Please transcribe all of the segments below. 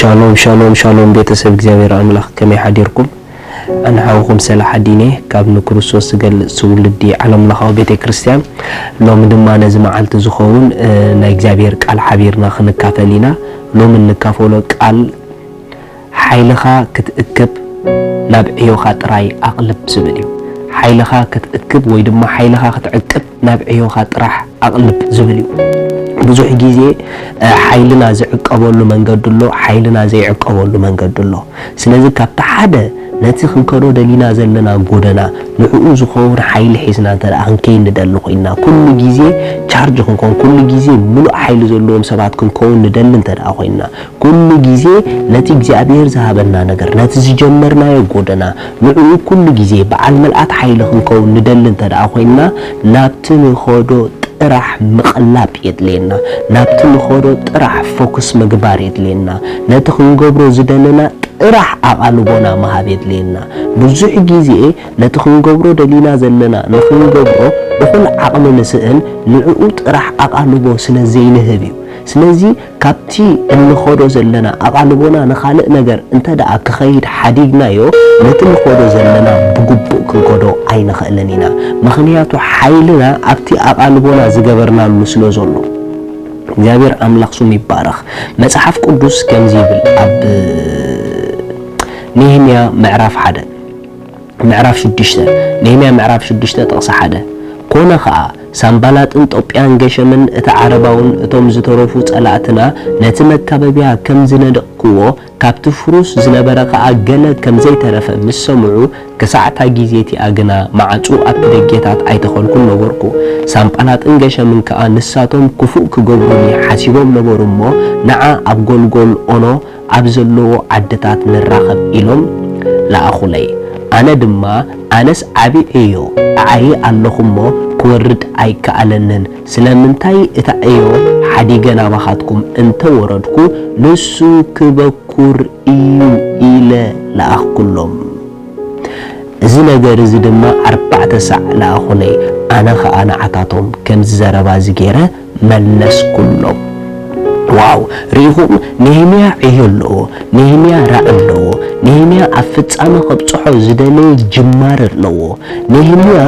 شالوم شالوم شالوم بيتسب እግዚአብሔር አምላክ ከመይ ሓዲርኩም አንሐውኩም ሰላህ ዲኔ ካብ ንክርስቶስ ገል ስውልዲ ዓለም ለኻው ቤተ ክርስቲያን ሎም ድማ ነዝ መዓልት ዝኸውን ናይ እግዚአብሔር ቃል ሓቢርና ክንካፈሊና ሎም እንካፈሎ ቃል ሓይልኻ ክትእክብ ናብ ዕዮኻ ጥራይ አቅልብ ዝብል እዩ ሓይልኻ ክትእክብ ወይ ድማ ሓይልኻ ክትዕቅብ ናብ ዕዮኻ ጥራሕ አቅልብ ዝብል እዩ ብዙሕ ጊዜ ሓይልና ዝዕቀበሉ መንገድ ኣሎ ሓይልና ዘይዕቀበሉ መንገድ ኣሎ ስለዚህ ካብታ ሓደ ነቲ ክንከዶ ደሊና ዘለና ጎደና ንዕኡ ዝኸውን ሓይሊ ሒዝና ተራ ክንከይ እንደል ኮይና ኩሉ ጊዜ ቻርጅ ክንኮን ኩሉ ጊዜ ሙሉእ ሓይሊ ዘለዎም ሰባት ክንከውን እንደል ተራ ኮይና ኩሉ ጊዜ ነቲ እግዚአብሔር ዝሃበና ነገር ነቲ ዝጀመርናዮ ጎደና ንዕኡ ኩሉ ጊዜ በዓል መልአት ሓይሊ ክንከውን እንደል ተራ ኮይና ናብቲ ንኸዶ ጥራሕ መቀላብ የድለና ናብቲ ንኸዶ ጥራሕ ፎከስ መግባር የድለና ነቲ ክንገብሮ ዝደለና ጥራሕ አቃልቦና መሃብ የድለና ብዙሕ ጊዜ ነቲ ክንገብሮ ደሊና ዘለና ንኽንገብሮ ብኩል ዓቕሚ ንስእን ንዕኡ ጥራሕ አቃልቦ ስለዘይንህብ እዩ ስለዚህ ካብቲ እንኸዶ ዘለና አቃልቦና ንኻልእ ነገር እንተደኣ ክኸይድ ሓዲግናዮ ነቲ ንኸዶ ዘለና ብግቡእ ክንከዶ ኣይንኽእልን ኢና ምኽንያቱ ሓይልና ኣብቲ አቃልቦና ዝገበርናሉ ስለ ዘሎ እግዚአብሔር አምላክ ስሙ ይባረኽ መጽሐፍ ቅዱስ ከምዚ ይብል ኣብ ነህምያ ምዕራፍ 1 ምዕራፍ 6 ነህምያ ምዕራፍ 6 ጥቕሲ 1 ኮነ ኸዓ ሳምባላጥን ጦጵያን ገሸምን እቲ ዓረባውን እቶም ዝተረፉ ጸላእትና ነቲ መካበቢያ ከም ዝነደቅዎ ካብቲ ፍሩስ ዝነበረ ኸዓ ገለ ከም ዘይተረፈ ምስ ሰምዑ ክሳዕታ ጊዜቲ ኣግና ማዕፁ ኣብ ደጌታት ኣይተኸልኩን ነበርኩ ሳምባላጥን ገሸምን ከኣ ንሳቶም ክፉእ ክገብሩኒ ሓሲቦም ነበሩ እሞ ንዓ ኣብ ጎልጎል ኦኖ ኣብ ዘለዎ ዓድታት ንራኸብ ኢሎም ለኣኹለይ ኣነ ድማ ኣነስ ዓብይ እዮ ኣዓይ ኣለኹሞ ክወርድ ኣይከኣለንን ስለምንታይ እታ እዮ ሓዲገና ባኻትኩም እንተወረድኩ ንሱ ክበኩር እዩ ኢለ ለኣኽኩሎም እዚ ነገር እዚ ድማ 4 ሰዕ ለኣኹለይ ኣነ ኸኣ ንዓታቶም ከም ዝዘረባ ዝገይረ መለስኩሎም ዋው ሪኹም ነህምያ ዕዮሎ ነህምያ ራእሎ ነህምያ ኣብ ፍጻመ ከብጽሖ ዝደለየ ጅማር ኣለዎ ነህምያ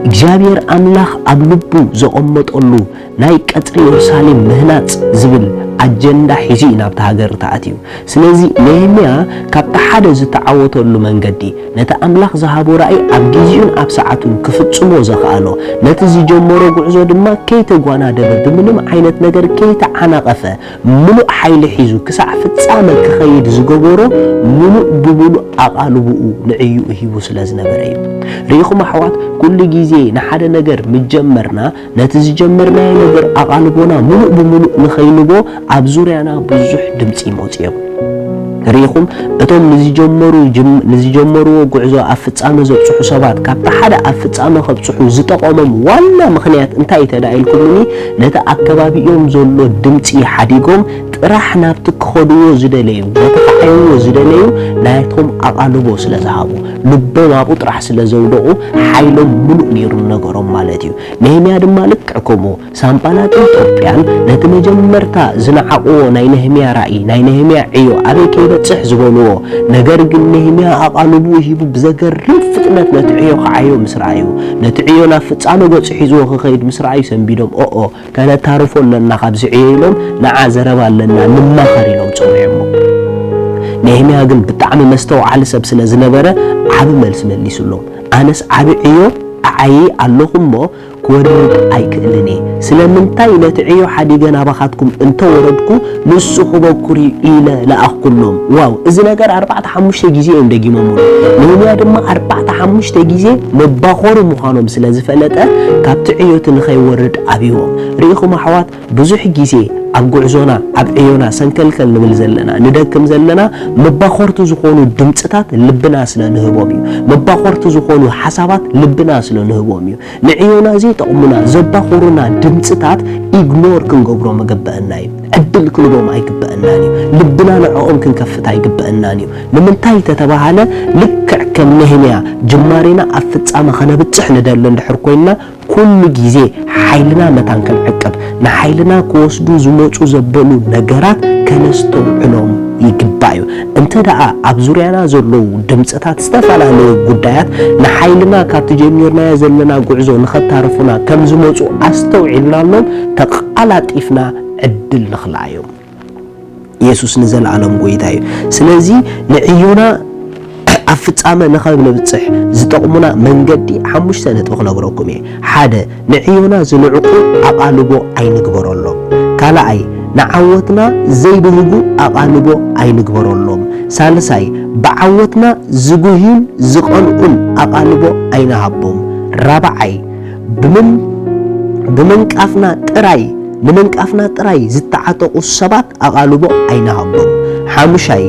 እግዚአብሔር አምላክ ኣብ ልቡ ዘቀመጠሉ ናይ ቀጽሪ ኢየሩሳሌም ምህናጽ ዝብል አጀንዳ ሒዙ ናብ ሃገር ተኣትዩ ስለዚህ ነህምያ ካብታ ሓደ ዝተዓወተሉ መንገዲ ነቲ አምላክ ዝሃቦ ራእይ ኣብ ጊዜውን ኣብ ሰዓቱን ክፍጽሞ ዘኻኣሎ ነቲ ዝጀመሮ ጉዕዞ ድማ ከይተጓና ደበር ብምንም ዓይነት ነገር ከይተዓናቀፈ ሙሉእ ሓይሊ ሒዙ ክሳዕ ፍጻመ ክኸይድ ዝገበሮ ሙሉእ ብሙሉእ አቃልቡኡ ንዕዩ ሂቡ ስለዝነበረ እዩ ሪኹም ኣሕዋት ኩሉ ጊዜ ንሓደ ነገር ምጀመርና ነቲ ዝጀመርናዮ ነገር አቃልቦና ሙሉእ ብሙሉእ ንኸይንቦ ኣብ ዙርያና ብዙሕ ድምጺ ይመጽዮም ሪኹም እቶም ንዝጀመሩዎ ጉዕዞ ኣብ ፍጻመ ዘብጽሑ ሰባት ካብታ ሓደ ኣብ ፍጻመ ከብጽሑ ዝጠቐሞም ዋና ምኽንያት እንታይ ተዳኢልኩምኒ ነቲ ኣከባቢኦም ዘሎ ድምጺ ሓዲጎም ጥራሕ ናብቲ ክኸድዎ ዝደለዩ ነቲ ክዓይዎ ዝደለዩ ናይቶም አቃልቦ ስለዝሃቡ ልቦም ኣብኡ ጥራሕ ስለዘውደቑ ሓይሎም ሙሉእ ነይሩ ነገሮም ማለት እዩ ነህምያ ድማ ልክዕ ከምኡ ሳምባላጥን ጦጵያን ነቲ መጀመርታ ዝነዓቕዎ ናይ ነህምያ ራእይ ናይ ነህምያ ዕዮ ኣበይ ከይበጽሕ ዝበልዎ ነገር ግን ነህምያ አቃልቡ ሂቡ ብዘገርም ፍጥነት ነቲ ዕዮ ክዓዮ ምስ ረኣዩ ነቲ ዕዮ ናብ ፍጻመ ገጹ ሒዝዎ ክኸይድ ምስ ረኣዩ ሰንቢዶም ከነታርፎ ኣለና ካብዚ ዕዮ ኢሎም ንዓ ዘረባ ኣለና ንማኸር ኢሎም ፀውዖሞ ነህምያ ግን ብጣዕሚ መስተውዓሊ ሰብ ስለ ዝነበረ ዓብ መልስ መሊሱሎም ኣነስ ዓብ ዕዮ ኣዓይ ኣለኹሞ ክወርድ ኣይክእልን ስለምንታይ ነቲ ዕዮ ሓዲገና ባኻትኩም እንተወረድኩ ንሱ ክበኩር ኢለ ለኣኽኩሎም ዋው እዚ ነገር 4-5 ጊዜ እዮም ደጊሞምሉ ነህምያ ድማ 4-5 ጊዜ መባኾሩ ምዃኖም ስለዝፈለጠ ካብቲ ዕዮት ንኸይወርድ ኣብይዎም ሪኢኹም ኣሕዋት ብዙሕ ጊዜ ኣብ ጉዕዞና ኣብ ዕዮና ሰንከልከል ንብል ዘለና ንደክም ዘለና መባኾርቲ ዝኾኑ ድምጽታት ልብና ስለንህቦም እዩ መባኾርቲ ዝኾኑ ሓሳባት ልብና ስለንህቦም እዩ ንዕዮና ዘይጠቕሙና ዘባኾሩና ድምጽታት ኢግኖር ክንገብሮ መገበአና እዩ ዕድል ክንቦም ኣይግበአናን እዩ ልብና ንዕኦም ክንከፍት ኣይግበአናን እዩ ንምንታይ ተተባሃለ ልክዕ ከም ነህምያ ጅማሬና ኣብ ፍጻመ ኸነብጽሕ ንደሊ እንድሕር ኮይና ኩሉ ጊዜ ሓይልና መታን ክንዕቅብ ንሓይልና ክወስዱ ዝመፁ ዘበሉ ነገራት ከነስተውዕሎም ይግባዩ እንተ ደኣ ኣብ ዙርያና ዘለው ድምጽታት ዝተፈላለዩ ጉዳያት ንሓይልና ካብ ተጀሚርና ዘለና ጉዕዞ ንኸታርፉና ከም ዝመጹ ኣስተውዒልናሎም ተቃላጢፍና ዕድል ንኽላዮም ኢየሱስ ንዘለዓለም ጎይታ እዩ ስለዚ ንዕዮና ኣፍጻመ ንኸብ ንብጽሕ ዝጠቕሙና መንገዲ 5 ነጥቢ ክነግረኩም እየ ሓደ ንዕዮና ዝንዕቁ ኣቓልቦ ኣይንግበረሎም ካልኣይ ንዓወትና ዘይብህጉ ኣቓልቦ ኣይንግበረሎም ሳልሳይ ብዓወትና ዝጉህዩን ዝቐንዑን ኣቓልቦ ኣይንሃቦም ራብዓይ ብመንቃፍና ጥራይ ዝተዓጠቑ ሰባት ኣቓልቦ ኣይንሃቦም ሓሙሻይ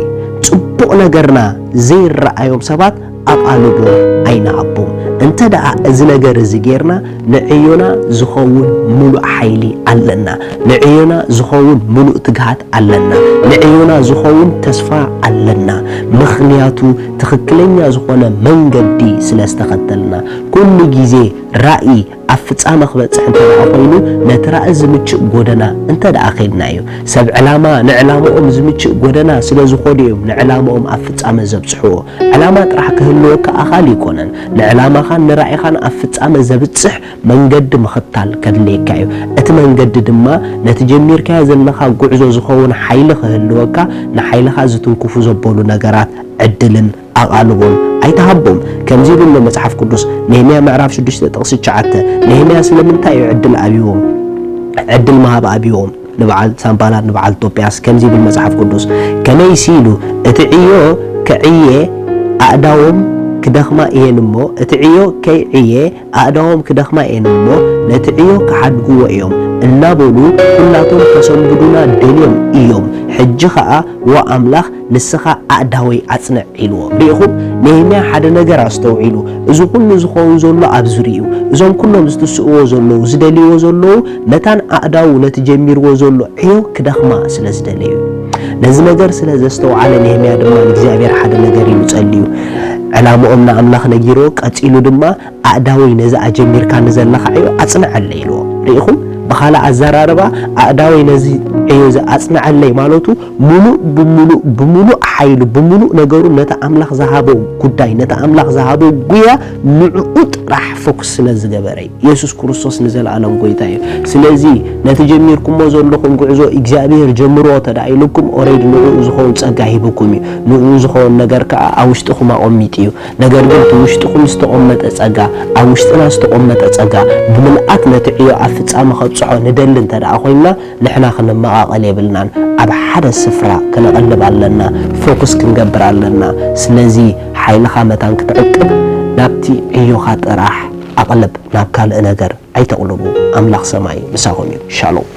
ጽቡቕ ነገርና ዘይረኣዮም ሰባት ኣቓልቦ ኣይንሃቦም እንተ ደኣ እዚ ነገር እዚ ጌርና ንዕዮና ዝኸውን ሙሉእ ሓይሊ ኣለና ንዕዮና ዝኸውን ሙሉእ ትግሃት ኣለና ንዕዮና ዝኸውን ተስፋ ኣለና ምኽንያቱ ትኽክለኛ ዝኾነ መንገዲ ስለ ዝተኸተልና ኩሉ ግዜ ራእይ ኣብ ፍጻመ ክበጽሕ እንተ ደኣ ኮይኑ ነቲ ራእይ ዝምችእ ጎደና እንተ ደኣ ኸይድናዮ ሰብ ዕላማ ንዕላምኦም ዝምችእ ጎደና ስለ ዝኸዱ እዮም ንዕላምኦም ኣብ ፍጻመ ዘብጽሕዎ ዕላማ ጥራሕ ክህልወካ ኣኻል ይኮነን ንዕላማኻን ንራእይኻን ኣብ ፍጻመ ዘብጽሕ መንገዲ ምኽታል ከድልየካ እዩ እቲ መንገዲ ድማ ነቲ ጀሚርካዮ ዘለኻ ጉዕዞ ዝኸውን ሓይሊ ክህልወካ ንሓይልኻ ዝትንክፉ ዘበሉ ነገራት ዕድልን ኣቓልቦን ኣይተሃቦም ከምዚ ብሎ መጽሓፍ ቅዱስ ነህምያ ምዕራፍ 6 ጥቕሲ 9 ነህምያ ስለምንታይ እዩ ዕድል መሃብ ኣብዮም ንበዓል ሳምባላት ንበዓል ጦጵያስ ከምዚ ብል መጽሓፍ ቅዱስ ከመይ ሲሉ እቲ ዕዮ ከዕየ ኣእዳዎም ክደኽማ እየን እሞ እቲ ዕዮ ከይዕየ ኣእዳዎም ክደኽማ እየን እሞ ነቲ ዕዮ ክሓድግዎ እዮም እናበሉ ኩላቶም ከሰንብዱና ደልዮም እዮም ሕጂ ኸዓ ወኣምላኽ ንስኻ ኣእዳወይ ኣጽንዕ ኢልዎ ሪኢኹም ነህምያ ሓደ ነገር ኣስተውዒሉ እዚ ኩሉ ዝኸውን ዘሎ ኣብ ዙርይኡ እዞም ኩሎም ዝትስእዎ ዘለዉ ዝደልይዎ ዘለዉ መታን ኣእዳው ነቲ ጀሚርዎ ዘሎ ዕዮ ክደኽማ ስለ ዝደለዩ ነዚ ነገር ስለ ዘስተውዓለ ነህምያ ድማ ንእግዚኣብሔር ሓደ ነገር ኢሉ ጸልዩ ዕላምኦም ንኣምላኽ ነጊሮ ቀጺሉ ድማ ኣእዳወይ ነዚ ኣጀሚርካ ንዘለኻ ዕዮ ኣጽንዐለይ ኢልዎ ሪኢኹም በኻላ ኣዘራርባ ኣእዳወይ ነዚ ዕዮ ኣጽንዐለይ ማለቱ ብሙሉእ ሓይሉ ብሙሉእ ነገሩ ነቲ ኣምላኽ ዝሃቦ ጉዳይ ነቲ ኣምላኽ ዝሃቦ ጉያ ንዕኡ ጥራሕ ፎክስ ስለ ዝገበረ ኢየሱስ ክርስቶስ ንዘለዓለም ጎይታ እዩ ስለዚ ነቲ ጀሚርኩሞ ዘለኹም ጉዕዞ እግዚኣብሔር ጀምሮ ተዳኢልኩም ኦሬዲ ንዕኡ ዝኸውን ጸጋ ሂብኩም እዩ ንዕኡ ዝኸውን ነገር ከዓ ኣብ ውሽጥኹም ኣቐሚጥ እዩ ነገር ግን እቲ ውሽጥኹም ዝተቐመጠ ጸጋ ኣብ ውሽጥና ዝተቐመጠ ጸጋ ብምልኣት ነቲ ዕዮ ኣብ ፍጻመ ከብጽሖ ንደሊ እንተ ደኣ ኮይንና ንሕና ክንመቓቐል የብልናን ኣብ ሓደ ስፍራ ክንቐልብ ኣለና ፎከስ ክንገብር ኣለና ስለዚ ሓይልኻ መታን ክትዕቅብ ናብቲ ዕዮኻ ጥራሕ ኣቕልብ ናብ ካልእ ነገር ኣይተቕልቡ ኣምላኽ ሰማይ ምሳኹም እዩ ሻሎም